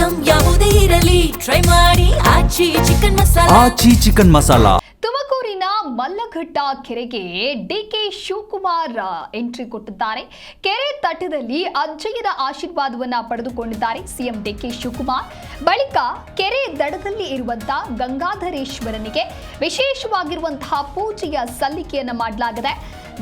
Item ಯಾವುದೇ ಇರಲಿ try ಮಾಡಿ ಆಚಿ ಚಿಕನ್ ಮಸಾಲಾ. ತುಮಕೂರಿನ ಮಲ್ಲಘಟ್ಟ ಕೆರೆಗೆ ಡಿಕೆ ಶಿವಕುಮಾರ್ ಎಂಟ್ರಿ ಕೊಟ್ಟಿದ್ದಾರೆ. ಕೆರೆ ತಟದಲ್ಲಿ ಅಜ್ಜಯ್ಯನ ಆಶೀರ್ವಾದವನ್ನ ಪಡೆದುಕೊಂಡಿದ್ದಾರೆ ಸಿಎಂ ಡಿಕೆ ಶಿವಕುಮಾರ್. ಬಳಿಕ ಕೆರೆ ದಡದಲ್ಲಿ ಇರುವಂತಹ ಗಂಗಾಧರೇಶ್ವರನಿಗೆ ವಿಶೇಷವಾಗಿರುವಂತಹ ಪೂಜೆಯ ಸಲ್ಲಿಕೆಯನ್ನ ಮಾಡಲಾಗಿದೆ.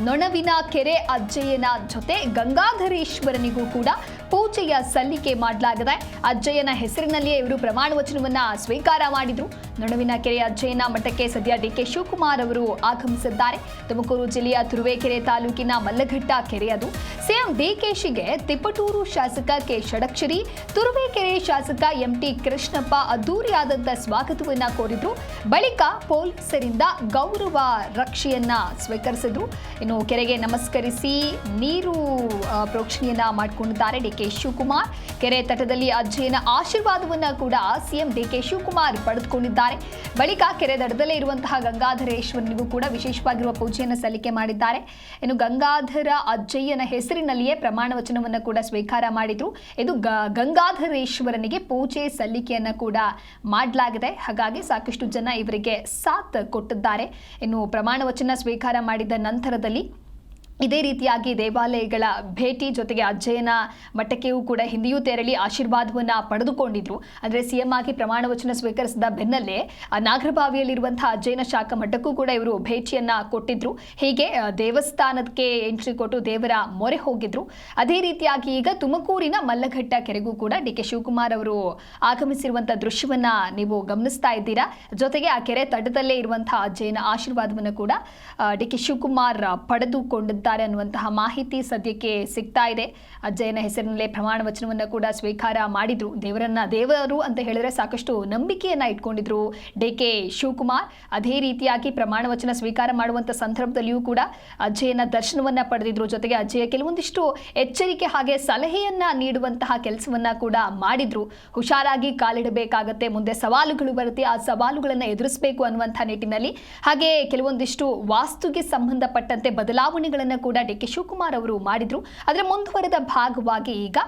ನೊಣವಿನ ಕೆರೆ ಅಜ್ಜಯ್ಯನ ಜೊತೆ ಗಂಗಾಧರೇಶ್ವರನಿಗೂ ಕೂಡ ಪೂಜೆಯ ಸಲ್ಲಿಕೆ ಮಾಡಲಾಗಿದೆ. ಅಜ್ಜಯ್ಯನ ಹೆಸರಿನಲ್ಲಿಯೇ ಇವರು ಪ್ರಮಾಣ ವಚನವನ್ನ ಸ್ವೀಕಾರ ಮಾಡಿದ್ರು. ನೊಣವಿನ ಕೆರೆ ಅಜ್ಜಯ್ಯನ ಮಠಕ್ಕೆ ಸದ್ಯ ಡಿಕೆ ಶಿವಕುಮಾರ್ ಅವರು ಆಗಮಿಸಿದ್ದಾರೆ. ತುಮಕೂರು ಜಿಲ್ಲೆಯ ತುರುವೇಕೆರೆ ತಾಲೂಕಿನ ಮಲ್ಲಘಟ್ಟ ಕೆರೆ ಅದು. ಸಿಎಂ ಡಿಕೆಶಿಗೆ ತಿಪಟೂರು ಶಾಸಕ ಕೆ ಷಡಕ್ಷರಿ, ತುರುವೇಕೆರೆ ಶಾಸಕ ಎಂಟಿ ಕೃಷ್ಣಪ್ಪ ಅದ್ದೂರಿಯಾದಂಥ ಸ್ವಾಗತವನ್ನ ಕೋರಿದ್ರು. ಬಳಿಕ ಪೊಲೀಸರಿಂದ ಗೌರವ ರಕ್ಷೆಯನ್ನ ಸ್ವೀಕರಿಸಿದ್ರು. ಇನ್ನು ಕೆರೆಗೆ ನಮಸ್ಕರಿಸಿ ನೀರು ಪ್ರೋಕ್ಷಣೆಯನ್ನ ಮಾಡಿಕೊಂಡಿದ್ದಾರೆ ಡಿಕೆ ಶಿವಕುಮಾರ್. ಕೆರೆ ತಟದಲ್ಲಿ ಅಜ್ಜಯ್ಯನ ಆಶೀರ್ವಾದವನ್ನ ಕೂಡ ಸಿಎಂ ಡಿಕೆ ಶಿವಕುಮಾರ್ ಪಡೆದುಕೊಂಡಿದ್ದಾರೆ. ಬಳಿಕ ಕೆರೆ ದಡದಲ್ಲೇ ಇರುವಂತಹ ಗಂಗಾಧರೇಶ್ವರನಿಗೂ ಕೂಡ ವಿಶೇಷವಾಗಿರುವ ಪೂಜೆಯನ್ನು ಸಲ್ಲಿಕೆ ಮಾಡಿದ್ದಾರೆ. ಇನ್ನು ಗಂಗಾಧರ ಅಜ್ಜಯ್ಯನ ಹೆಸರಿನಲ್ಲಿಯೇ ಪ್ರಮಾಣ ವಚನವನ್ನು ಕೂಡ ಸ್ವೀಕಾರ ಮಾಡಿದ್ರು. ಇದು ಗಂಗಾಧರೇಶ್ವರನಿಗೆ ಪೂಜೆ ಸಲ್ಲಿಕೆಯನ್ನ ಕೂಡ ಮಾಡಲಾಗಿದೆ. ಹಾಗಾಗಿ ಸಾಕಷ್ಟು ಜನ ಇವರಿಗೆ ಸಾಥ್ ಕೊಟ್ಟಿದ್ದಾರೆ. ಇನ್ನು ಪ್ರಮಾಣ ವಚನ ಸ್ವೀಕಾರ ಮಾಡಿದ ನಂತರದಲ್ಲಿ ಇದೇ ರೀತಿಯಾಗಿ ದೇವಾಲಯಗಳ ಭೇಟಿ ಜೊತೆಗೆ ಅಜ್ಜಯ್ಯನ ಮಠಕ್ಕೆಯೂ ಕೂಡ ಹಿಂದೆಯೂ ತೆರಳಿ ಆಶೀರ್ವಾದವನ್ನ ಪಡೆದುಕೊಂಡಿದ್ರು. ಅಂದರೆ ಸಿಎಂ ಆಗಿ ಪ್ರಮಾಣ ವಚನ ಸ್ವೀಕರಿಸಿದ ಬೆನ್ನಲ್ಲೇ ನಾಗರಬಾವಿಯಲ್ಲಿರುವಂತಹ ಅಜ್ಜಯ್ಯನ ಶಾಖಾ ಮಠಕ್ಕೂ ಕೂಡ ಇವರು ಭೇಟಿಯನ್ನ ಕೊಟ್ಟಿದ್ರು. ಹೀಗೆ ದೇವಸ್ಥಾನಕ್ಕೆ ಎಂಟ್ರಿ ಕೊಟ್ಟು ದೇವರ ಮೊರೆ ಹೋಗಿದ್ರು. ಅದೇ ರೀತಿಯಾಗಿ ಈಗ ತುಮಕೂರಿನ ಮಲ್ಲಘಟ್ಟ ಕೆರೆಗೂ ಕೂಡ ಡಿಕೆ ಶಿವಕುಮಾರ್ ಅವರು ಆಗಮಿಸಿರುವಂತಹ ದೃಶ್ಯವನ್ನ ನೀವು ಗಮನಿಸ್ತಾ ಇದ್ದೀರಾ. ಜೊತೆಗೆ ಆ ಕೆರೆ ತಟದಲ್ಲೇ ಇರುವಂತಹ ಅಜ್ಜಯ್ಯನ ಆಶೀರ್ವಾದವನ್ನು ಕೂಡ ಡಿಕೆ ಶಿವಕುಮಾರ್ ಪಡೆದುಕೊಂಡಿದ್ದಾರೆ ಅನ್ನುವಂತಹ ಮಾಹಿತಿ ಸದ್ಯಕ್ಕೆ ಸಿಗ್ತಾ ಇದೆ. ಅಜ್ಜಯ್ಯನ ಹೆಸರಿನಲ್ಲೇ ಪ್ರಮಾಣ ವಚನವನ್ನ ಕೂಡ ಸ್ವೀಕಾರ ಮಾಡಿದ್ರು. ದೇವರು ಅಂತ ಹೇಳಿದ್ರೆ ಸಾಕಷ್ಟು ನಂಬಿಕೆಯನ್ನ ಇಟ್ಕೊಂಡಿದ್ರು ಡಿಕೆ ಶಿವಕುಮಾರ್. ಅದೇ ರೀತಿಯಾಗಿ ಪ್ರಮಾಣ ವಚನ ಸ್ವೀಕಾರ ಮಾಡುವಂತ ಸಂದರ್ಭದಲ್ಲಿಯೂ ಕೂಡ ಅಜ್ಜಯ್ಯನ ದರ್ಶನವನ್ನ ಪಡೆದಿದ್ರು. ಜೊತೆಗೆ ಅಜ್ಜಯ್ಯ ಕೆಲವೊಂದಿಷ್ಟು ಎಚ್ಚರಿಕೆ ಹಾಗೆ ಸಲಹೆಯನ್ನ ನೀಡುವಂತಹ ಕೆಲಸವನ್ನ ಕೂಡ ಮಾಡಿದ್ರು. ಹುಷಾರಾಗಿ ಕಾಲಿಡಬೇಕಾಗತ್ತೆ, ಮುಂದೆ ಸವಾಲುಗಳು ಬರುತ್ತೆ, ಆ ಸವಾಲುಗಳನ್ನ ಎದುರಿಸಬೇಕು ಅನ್ನುವಂತಹ ನಿಟ್ಟಿನಲ್ಲಿ ಹಾಗೆ ಕೆಲವೊಂದಿಷ್ಟು ವಾಸ್ತುಗೆ ಸಂಬಂಧಪಟ್ಟಂತೆ ಬದಲಾವಣೆಗಳನ್ನ ಕೂಡ ಡಿಕೆ ಶಿವಕುಮಾರ್ ಅವರು ಮಾಡಿದ್ರು. ಅದರ ಮುಂದುವರೆದ ಭಾಗವಾಗಿ ಈಗ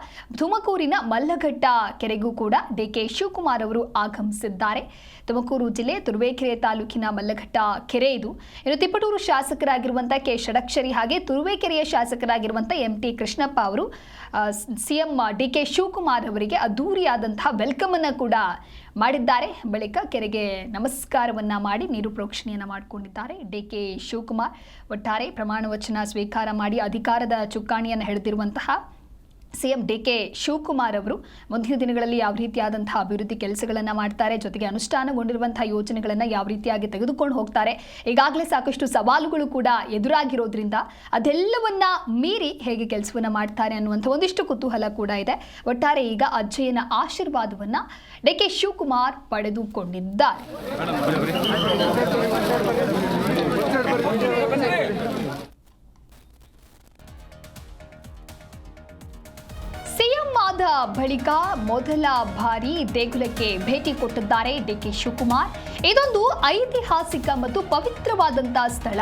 ತುಮಕೂರಿನ ಮಲ್ಲಘಟ್ಟ ಕೆರೆಗೂ ಕೂಡ ಡಿಕೆ ಶಿವಕುಮಾರ್ ಅವರು ಆಗಮಿಸಿದ್ದಾರೆ. ತುಮಕೂರು ಜಿಲ್ಲೆ ತುರುವೇಕೆರೆ ತಾಲೂಕಿನ ಮಲ್ಲಘಟ್ಟ ಕೆರೆ ಇದು. ಇನ್ನು ತಿಪಟೂರು ಶಾಸಕರಾಗಿರುವಂತಹ ಕೆ ಷಡಕ್ಷರಿ ಹಾಗೆ ತುರುವೇಕೆರೆಯ ಶಾಸಕರಾಗಿರುವಂತಹ ಎಂಟಿ ಕೃಷ್ಣಪ್ಪ ಅವರು ಸಿಎಂ ಡಿಕೆ ಶಿವಕುಮಾರ್ ಅವರಿಗೆ ಅದ್ದೂರಿಯಾದಂತಹ ವೆಲ್ಕಮ್ ಅನ್ನ ಕೂಡ ಮಾಡಿದ್ದಾರೆ. ಬಳಿಕ ಕೆರೆಗೆ ನಮಸ್ಕಾರವನ್ನ ಮಾಡಿ ನೀರು ಪ್ರೋಕ್ಷಣೆಯನ್ನ ಮಾಡಿಕೊಂಡಿದ್ದಾರೆ ಡಿಕೆ ಶಿವಕುಮಾರ್. ಒಟ್ಟಾರೆ ಪ್ರಮಾಣ ವಚನ ಸ್ವೀಕಾರ ಮಾಡಿ ಅಧಿಕಾರದ ಚುಕ್ಕಾಣಿಯನ್ನು ಹಿಡಿದಿರುವಂತಹ ಸಿಎಂ ಡಿಕೆ ಶಿವಕುಮಾರ್ ಅವರು ಮುಂದಿನ ದಿನಗಳಲ್ಲಿ ಯಾವ ರೀತಿಯಾದಂತಹ ಅಭಿವೃದ್ಧಿ ಕೆಲಸಗಳನ್ನು ಮಾಡ್ತಾರೆ, ಜೊತೆಗೆ ಅನುಷ್ಠಾನಗೊಂಡಿರುವಂತಹ ಯೋಜನೆಗಳನ್ನು ಯಾವ ರೀತಿಯಾಗಿ ತೆಗೆದುಕೊಂಡು ಹೋಗ್ತಾರೆ. ಈಗಾಗಲೇ ಸಾಕಷ್ಟು ಸವಾಲುಗಳು ಕೂಡ ಎದುರಾಗಿರೋದ್ರಿಂದ ಅದೆಲ್ಲವನ್ನ ಮೀರಿ ಹೇಗೆ ಕೆಲಸವನ್ನ ಮಾಡ್ತಾರೆ ಅನ್ನುವಂಥ ಒಂದಿಷ್ಟು ಕುತೂಹಲ ಕೂಡ ಇದೆ. ಒಟ್ಟಾರೆ ಈಗ ಅಜ್ಜಯ್ಯನ ಆಶೀರ್ವಾದವನ್ನ ಡಿಕೆ ಶಿವಕುಮಾರ್ ಪಡೆದುಕೊಂಡಿದ್ದಾರೆ. ಸಿಎಂ ಆದ ಬಳಿಕ ಮೊದಲ ಬಾರಿ ದೇಗುಲಕ್ಕೆ ಭೇಟಿ ಕೊಟ್ಟಿದ್ದಾರೆ ಡಿಕೆ ಶಿವಕುಮಾರ್. ಇದೊಂದು ಐತಿಹಾಸಿಕ ಮತ್ತು ಪವಿತ್ರವಾದಂತಹ ಸ್ಥಳ.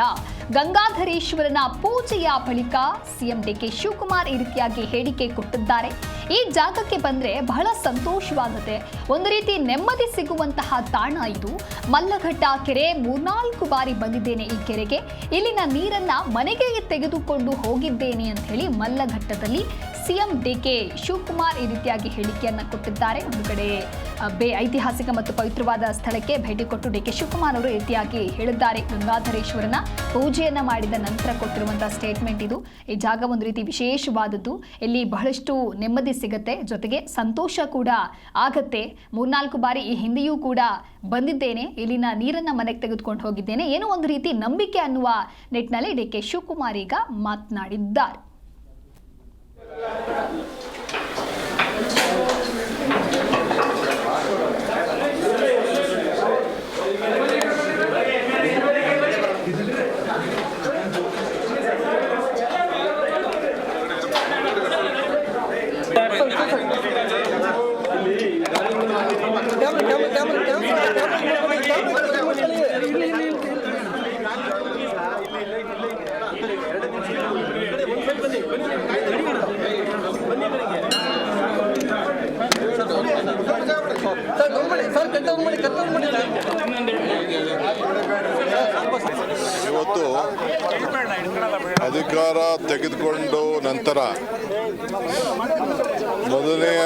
ಗಂಗಾಧರೇಶ್ವರನ ಪೂಜೆಯ ಬಳಿಕ ಸಿಎಂ ಡಿಕೆ ಶಿವಕುಮಾರ್ ಈ ರೀತಿಯಾಗಿ ಹೇಳಿಕೆ ಕೊಟ್ಟಿದ್ದಾರೆ. ಈ ಜಾಗಕ್ಕೆ ಬಂದ್ರೆ ಬಹಳ ಸಂತೋಷವಾಗುತ್ತೆ, ಒಂದು ರೀತಿ ನೆಮ್ಮದಿ ಸಿಗುವಂತಹ ತಾಣ ಇದು. ಮಲ್ಲಘಟ್ಟ ಕೆರೆ 3-4 ಬಾರಿ ಬಂದಿದ್ದೇನೆ ಈ ಕೆರೆಗೆ. ಇಲ್ಲಿನ ನೀರನ್ನ ಮನೆಗೆ ತೆಗೆದುಕೊಂಡು ಹೋಗಿದ್ದೇನೆ ಅಂತ ಹೇಳಿ ಮಲ್ಲಘಟ್ಟದಲ್ಲಿ ಸಿಎಂ ಡಿಕೆ ಶಿವಕುಮಾರ್ ಈ ರೀತಿಯಾಗಿ ಹೇಳಿಕೆಯನ್ನ ಕೊಟ್ಟಿದ್ದಾರೆ. ಒಂದು ಕಡೆ ಐತಿಹಾಸಿಕ ಮತ್ತು ಪವಿತ್ರವಾದ ಸ್ಥಳಕ್ಕೆ ಭೇಟಿ ಕೊಟ್ಟು ಡಿಕೆ ಶಿವಕುಮಾರ್ ಅವರು ಈ ರೀತಿಯಾಗಿ ಹೇಳಿದ್ದಾರೆ. ಗಂಗಾಧರೇಶ್ವರನ ಪೂಜೆಯನ್ನ ಮಾಡಿದ ನಂತರ ಕೊಟ್ಟಿರುವಂತಹ ಸ್ಟೇಟ್ಮೆಂಟ್ ಇದು. ಈ ಜಾಗ ಒಂದು ರೀತಿ ವಿಶೇಷವಾದದ್ದು, ಇಲ್ಲಿ ಬಹಳಷ್ಟು ನೆಮ್ಮದಿ ಸಿಗತ್ತೆ, ಜೊತೆಗೆ ಸಂತೋಷ ಕೂಡ ಆಗತ್ತೆ. 3-4 ಬಾರಿ ಈ ಹಿಂದೆಯೂ ಕೂಡ ಬಂದಿದ್ದೇನೆ, ಇಲ್ಲಿನ ನೀರನ್ನ ಮನೆಗೆ ತೆಗೆದುಕೊಂಡು ಹೋಗಿದ್ದೇನೆ, ಏನೋ ಒಂದು ರೀತಿ ನಂಬಿಕೆ ಅನ್ನುವ ನಿಟ್ಟಿನಲ್ಲಿ ಡಿಕೆ ಶಿವಕುಮಾರ್ ಈಗ ಮಾತನಾಡಿದ್ದಾರೆ. ಬನ್ನಿ ಇವತ್ತು ಅಧಿಕಾರ ತೆಗೆದುಕೊಂಡು ನಂತರ ಮೊದಲನೆಯ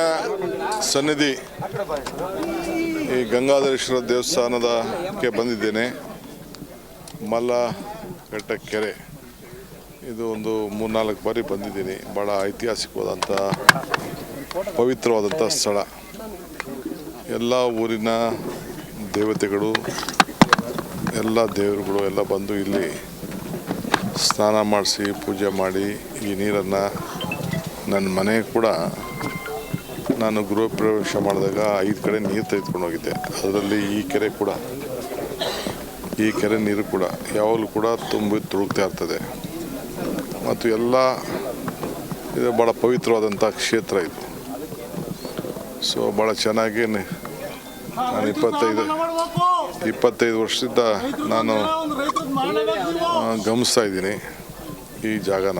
ಸನ್ನಿಧಿ ಈ ಗಂಗಾಧರೇಶ್ವರ ದೇವಸ್ಥಾನದಕ್ಕೆ ಬಂದಿದ್ದೇನೆ. ಮಲ್ಲಘಟ್ಟ ಕೆರೆ ಇದು ಒಂದು 3-4 ಬಾರಿ ಬಂದಿದ್ದೀನಿ. ಭಾಳ ಐತಿಹಾಸಿಕವಾದಂಥ ಪವಿತ್ರವಾದಂಥ ಸ್ಥಳ. ಎಲ್ಲ ಊರಿನ ದೇವತೆಗಳು, ಎಲ್ಲ ದೇವರುಗಳು ಎಲ್ಲ ಬಂದು ಇಲ್ಲಿ ಸ್ನಾನ ಮಾಡಿಸಿ ಪೂಜೆ ಮಾಡಿ ಈ ನೀರನ್ನು ನನ್ನ ಮನೆಗೆ ಕೂಡ ನಾನು ಗೃಹ ಪ್ರವೇಶ ಮಾಡಿದಾಗ 5 ಕಡೆ ನೀರು ತೆಗೆದುಕೊಂಡು ಹೋಗಿದ್ದೆ. ಅದರಲ್ಲಿ ಈ ಕೆರೆ ನೀರು ಕೂಡ ಯಾವಾಗಲೂ ಕೂಡ ತುಂಬಿ ತುಳುಕ್ತಾ ಇರ್ತದೆ. ಮತ್ತು ಎಲ್ಲ ಇದು ಭಾಳ ಪವಿತ್ರವಾದಂಥ ಕ್ಷೇತ್ರ ಇದು. ಸೊ ಭಾಳ ಚೆನ್ನಾಗಿ ನಾನು 25 ವರ್ಷದಿಂದ ನಾನು ಗಮನಿಸ್ತಾ ಇದ್ದೀನಿ ಈ ಜಾಗನ.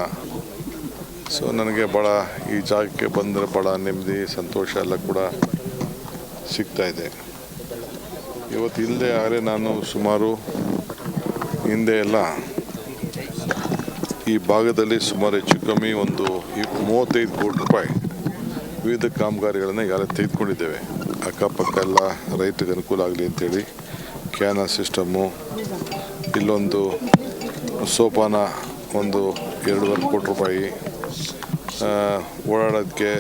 ಸೊ ನನಗೆ ಭಾಳ ಈ ಜಾಗಕ್ಕೆ ಬಂದರೆ ಭಾಳ ನೆಮ್ಮದಿ, ಸಂತೋಷ ಎಲ್ಲ ಕೂಡ ಸಿಗ್ತಾ ಇದೆ. ಇವತ್ತು ಇಲ್ಲದೆ ಆದರೆ ನಾನು ಸುಮಾರು ಹಿಂದೆ ಎಲ್ಲ ಈ ಭಾಗದಲ್ಲಿ ಸುಮಾರು ಹೆಚ್ಚು ಕಮ್ಮಿ ಒಂದು 35 ಕೋಟಿ ರೂಪಾಯಿ ವಿವಿಧ ಕಾಮಗಾರಿಗಳನ್ನು ಈಗಾಗಲೇ ತೆಗೆದುಕೊಂಡಿದ್ದೇವೆ. ಅಕ್ಕಪಕ್ಕ ಎಲ್ಲ ರೈತರಿಗೆ ಅನುಕೂಲ ಆಗಲಿ ಅಂತೇಳಿ ಕ್ಯಾನಲ್ ಸಿಸ್ಟಮ್ಮು, ಇಲ್ಲೊಂದು ಸೋಪಾನ ಒಂದು 2.5 ಕೋಟಿ ರೂಪಾಯಿ, ಓಡಾಡೋದಕ್ಕೆ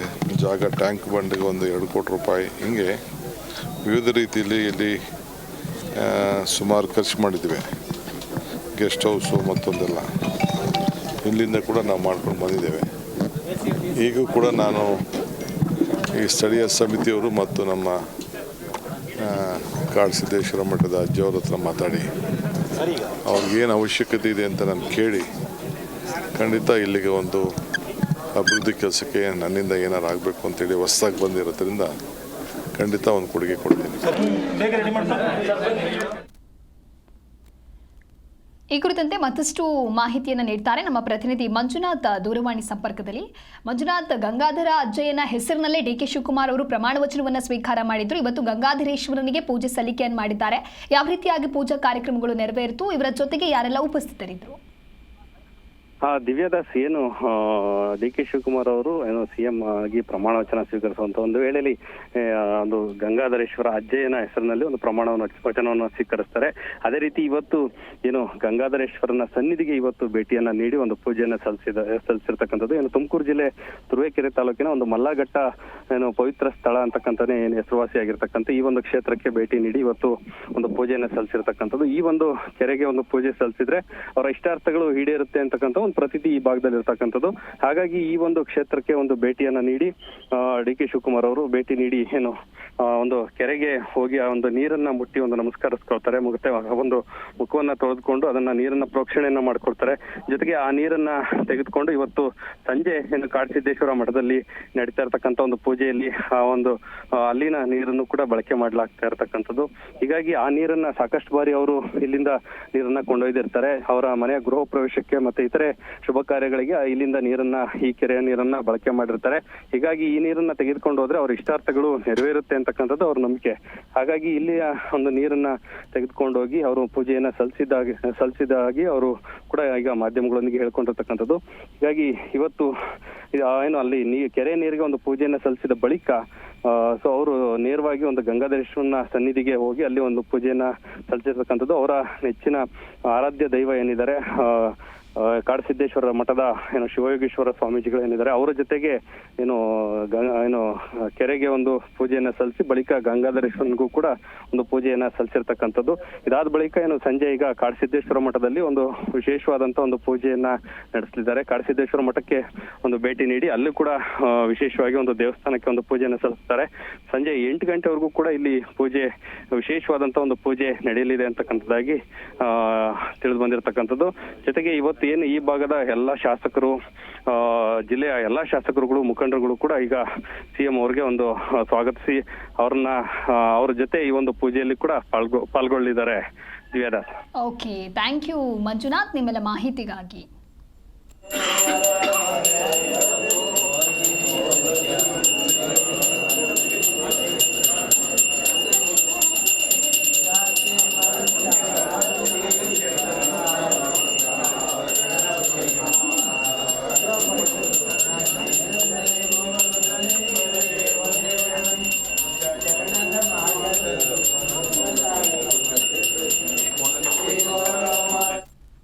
ಜಾಗ ಟ್ಯಾಂಕ್ ಬಂಡಿಗೆ ಒಂದು 2 ಕೋಟಿ ರೂಪಾಯಿ, ಹೀಗೆ ವಿವಿಧ ರೀತಿಯಲ್ಲಿ ಇಲ್ಲಿ ಸುಮಾರು ಖರ್ಚು ಮಾಡಿದ್ದೇವೆ. ಗೆಸ್ಟ್ ಹೌಸು ಮತ್ತೊಂದೆಲ್ಲ ಇಲ್ಲಿಂದ ಕೂಡ ನಾವು ಮಾಡ್ಕೊಂಡು ಬಂದಿದ್ದೇವೆ. ಈಗೂ ಕೂಡ ನಾನು ಈ ಸ್ಥಳೀಯ ಸಮಿತಿಯವರು ಮತ್ತು ನಮ್ಮ ಕಾಡಸಿದ್ದೇಶ್ವರ ಮಠದ ಅಜ್ಜಿಯವ್ರ ಹತ್ರ ಮಾತಾಡಿ ಅವ್ರಿಗೇನು ಅವಶ್ಯಕತೆ ಇದೆ ಅಂತ ನಾನು ಕೇಳಿ ಖಂಡಿತ ಇಲ್ಲಿಗೆ ಒಂದು ಅಭಿವೃದ್ಧಿ ಕೆಲಸಕ್ಕೆ ನನ್ನಿಂದ ಏನಾರು ಆಗಬೇಕು ಅಂತೇಳಿ ಹೊಸದಾಗಿ ಬಂದಿರೋದ್ರಿಂದ ಖಂಡಿತ ಒಂದು ಕೊಡುಗೆ ಕೊಡ್ತೀನಿ. ಈ ಕುರಿತಂತೆ ಮತ್ತಷ್ಟು ಮಾಹಿತಿಯನ್ನು ನೀಡ್ತಾರೆ ನಮ್ಮ ಪ್ರತಿನಿಧಿ ಮಂಜುನಾಥ್ ದೂರವಾಣಿ ಸಂಪರ್ಕದಲ್ಲಿ. ಮಂಜುನಾಥ್, ಗಂಗಾಧರ ಅಜ್ಜಯ್ಯನ ಹೆಸರಿನಲ್ಲೇ ಡಿ ಕೆ ಶಿವಕುಮಾರ್ ಅವರು ಪ್ರಮಾಣ ವಚನವನ್ನು ಸ್ವೀಕಾರ ಮಾಡಿದ್ರು. ಇವತ್ತು ಗಂಗಾಧರೇಶ್ವರನಿಗೆ ಪೂಜೆ ಸಲ್ಲಿಕೆಯನ್ನು ಮಾಡಿದ್ದಾರೆ. ಯಾವ ರೀತಿಯಾಗಿ ಪೂಜಾ ಕಾರ್ಯಕ್ರಮಗಳು ನೆರವೇರಿತು? ಇವರ ಜೊತೆಗೆ ಯಾರೆಲ್ಲ ಉಪಸ್ಥಿತರಿದ್ದರು? ದಿವ್ಯಾದಾಸ್, ಏನು ಡಿ ಕೆ ಶಿವಕುಮಾರ್ ಅವರು ಏನು ಸಿಎಂ ಆಗಿ ಪ್ರಮಾಣ ವಚನ ಸ್ವೀಕರಿಸುವಂತ ಒಂದು ವೇಳೆಯಲ್ಲಿ ಒಂದು ಗಂಗಾಧರೇಶ್ವರ ಅಜ್ಜಯ್ಯನ ಹೆಸರಿನಲ್ಲಿ ಒಂದು ವಚನವನ್ನು ಸ್ವೀಕರಿಸ್ತಾರೆ. ಅದೇ ರೀತಿ ಇವತ್ತು ಏನು ಗಂಗಾಧರೇಶ್ವರನ ಸನ್ನಿಧಿಗೆ ಇವತ್ತು ಭೇಟಿಯನ್ನ ನೀಡಿ ಒಂದು ಪೂಜೆಯನ್ನ ಸಲ್ಲಿಸಿರ್ತಕ್ಕಂಥದ್ದು. ಏನು ತುಮಕೂರು ಜಿಲ್ಲೆ ತುರುವೇಕೆರೆ ತಾಲೂಕಿನ ಒಂದು ಮಲ್ಲಘಟ್ಟ ಏನು ಪವಿತ್ರ ಸ್ಥಳ ಅಂತಕ್ಕಂತಾನೆ ಏನು ಹೆಸರುವಾಸಿಯಾಗಿರ್ತಕ್ಕಂಥ ಈ ಒಂದು ಕ್ಷೇತ್ರಕ್ಕೆ ಭೇಟಿ ನೀಡಿ ಇವತ್ತು ಒಂದು ಪೂಜೆಯನ್ನ ಸಲ್ಲಿಸಿರ್ತಕ್ಕಂಥದ್ದು. ಈ ಒಂದು ಕೆರೆಗೆ ಒಂದು ಪೂಜೆ ಸಲ್ಲಿಸಿದ್ರೆ ಅವರ ಇಷ್ಟಾರ್ಥಗಳು ಈಡೇರುತ್ತೆ ಅಂತಕ್ಕಂಥ ಪ್ರತೀತಿ ಈ ಭಾಗದಲ್ಲಿ ಇರ್ತಕ್ಕಂಥದ್ದು. ಹಾಗಾಗಿ ಈ ಒಂದು ಕ್ಷೇತ್ರಕ್ಕೆ ಒಂದು ಭೇಟಿಯನ್ನ ನೀಡಿ ಡಿ ಕೆ ಶಿವಕುಮಾರ್ ಅವರು ಭೇಟಿ ನೀಡಿ ಏನು ಒಂದು ಕೆರೆಗೆ ಹೋಗಿ ಆ ಒಂದು ನೀರನ್ನ ಮುಟ್ಟಿ ಒಂದು ನಮಸ್ಕರಿಸ್ಕೊಳ್ತಾರೆ. ಒಂದು ಮುಖವನ್ನ ತೊಳೆದುಕೊಂಡು ಅದನ್ನ ನೀರನ್ನ ಪ್ರೋಕ್ಷಣೆಯನ್ನ ಮಾಡ್ಕೊಳ್ತಾರೆ. ಜೊತೆಗೆ ಆ ನೀರನ್ನ ತೆಗೆದುಕೊಂಡು ಇವತ್ತು ಸಂಜೆ ಏನು ಕಾಡಸಿದ್ದೇಶ್ವರ ಮಠದಲ್ಲಿ ನಡೀತಾ ಇರ್ತಕ್ಕಂಥ ಒಂದು ಪೂಜೆಯಲ್ಲಿ ಆ ಒಂದು ಅಲ್ಲಿನ ನೀರನ್ನು ಕೂಡ ಬಳಕೆ ಮಾಡ್ಲಾಗ್ತಾ ಇರ್ತಕ್ಕಂಥದ್ದು. ಹೀಗಾಗಿ ಆ ನೀರನ್ನ ಸಾಕಷ್ಟು ಬಾರಿ ಅವರು ಇಲ್ಲಿಂದ ನೀರನ್ನ ಕೊಂಡೊಯ್ದಿರ್ತಾರೆ. ಅವರ ಮನೆಯ ಗೃಹ ಪ್ರವೇಶಕ್ಕೆ ಮತ್ತೆ ಇತರೆ ಶುಭ ಕಾರ್ಯಗಳಿಗೆ ಇಲ್ಲಿಂದ ನೀರನ್ನ, ಈ ಕೆರೆಯ ನೀರನ್ನ ಬಳಕೆ ಮಾಡಿರ್ತಾರೆ. ಹೀಗಾಗಿ ಈ ನೀರನ್ನ ತೆಗೆದುಕೊಂಡು ಹೋದ್ರೆ ಅವ್ರ ಇಷ್ಟಾರ್ಥಗಳು ನೆರವೇರುತ್ತೆ ಅಂತಕ್ಕಂಥದ್ದು ಅವ್ರ ನಂಬಿಕೆ. ಹಾಗಾಗಿ ಇಲ್ಲಿಯ ಒಂದು ನೀರನ್ನ ತೆಗೆದುಕೊಂಡು ಹೋಗಿ ಅವರು ಪೂಜೆಯನ್ನ ಸಲ್ಲಿಸಿದಾಗಿ ಅವರು ಕೂಡ ಈಗ ಮಾಧ್ಯಮಗಳೊಂದಿಗೆ ಹೇಳ್ಕೊಂಡಿರ್ತಕ್ಕಂಥದ್ದು. ಹೀಗಾಗಿ ಇವತ್ತು ಏನು ಅಲ್ಲಿ ಕೆರೆ ನೀರಿಗೆ ಒಂದು ಪೂಜೆಯನ್ನ ಸಲ್ಲಿಸಿದ ಬಳಿಕ ಸೊ ಅವರು ನೇರವಾಗಿ ಒಂದು ಗಂಗಾಧರೇಶ್ವರನ ಸನ್ನಿಧಿಗೆ ಹೋಗಿ ಅಲ್ಲಿ ಒಂದು ಪೂಜೆಯನ್ನ ಸಲ್ಲಿಸಿರ್ತಕ್ಕಂಥದ್ದು. ಅವರ ನೆಚ್ಚಿನ ಆರಾಧ್ಯ ದೈವ ಏನಿದ್ದಾರೆ ಕಾಡಸಿದ್ದೇಶ್ವರ ಮಠದ ಏನು ಶಿವಯೋಗೀಶ್ವರ ಸ್ವಾಮೀಜಿಗಳು ಏನಿದ್ದಾರೆ ಅವರ ಜೊತೆಗೆ ಏನು ಕೆರೆಗೆ ಒಂದು ಪೂಜೆಯನ್ನ ಸಲ್ಲಿಸಿ ಬಳಿಕ ಗಂಗಾಧರೇಶ್ವರನಿಗೂ ಕೂಡ ಒಂದು ಪೂಜೆಯನ್ನ ಸಲ್ಲಿಸಿರ್ತಕ್ಕಂಥದ್ದು. ಇದಾದ ಬಳಿಕ ಏನು ಸಂಜೆ ಈಗ ಕಾಡಸಿದ್ದೇಶ್ವರ ಮಠದಲ್ಲಿ ಒಂದು ವಿಶೇಷವಾದಂತ ಒಂದು ಪೂಜೆಯನ್ನ ನಡೆಸಲಿದ್ದಾರೆ. ಕಾಡಸಿದ್ದೇಶ್ವರ ಮಠಕ್ಕೆ ಒಂದು ಭೇಟಿ ನೀಡಿ ಅಲ್ಲೂ ಕೂಡ ವಿಶೇಷವಾಗಿ ಒಂದು ದೇವಸ್ಥಾನಕ್ಕೆ ಒಂದು ಪೂಜೆಯನ್ನ ಸಲ್ಲಿಸ್ತಾರೆ. ಸಂಜೆ 8 ಗಂಟೆವರೆಗೂ ಕೂಡ ಇಲ್ಲಿ ಪೂಜೆ, ವಿಶೇಷವಾದಂತ ಒಂದು ಪೂಜೆ ನಡೆಯಲಿದೆ ಅಂತಕ್ಕಂಥದ್ದಾಗಿ ತಿಳಿದು ಬಂದಿರತಕ್ಕಂಥದ್ದು. ಜೊತೆಗೆ ಇವತ್ತು ಏನು ಈ ಭಾಗದ ಎಲ್ಲಾ ಶಾಸಕರು, ಜಿಲ್ಲೆಯ ಎಲ್ಲಾ ಶಾಸಕರುಗಳು, ಮುಖಂಡರುಗಳು ಕೂಡ ಈಗ ಸಿಎಂ ಅವ್ರಿಗೆ ಒಂದು ಸ್ವಾಗತಿಸಿ ಅವ್ರ ಜೊತೆ ಈ ಒಂದು ಪೂಜೆಯಲ್ಲಿ ಕೂಡ ಪಾಲ್ಗೊಳ್ಳಿದ್ದಾರೆ. ದಿವ್ಯಾದಾಸ್. ಓಕೆ, ಥ್ಯಾಂಕ್ ಯು ಮಂಜುನಾಥ್ ನಿಮ್ಮೆಲ್ಲ ಮಾಹಿತಿಗಾಗಿ.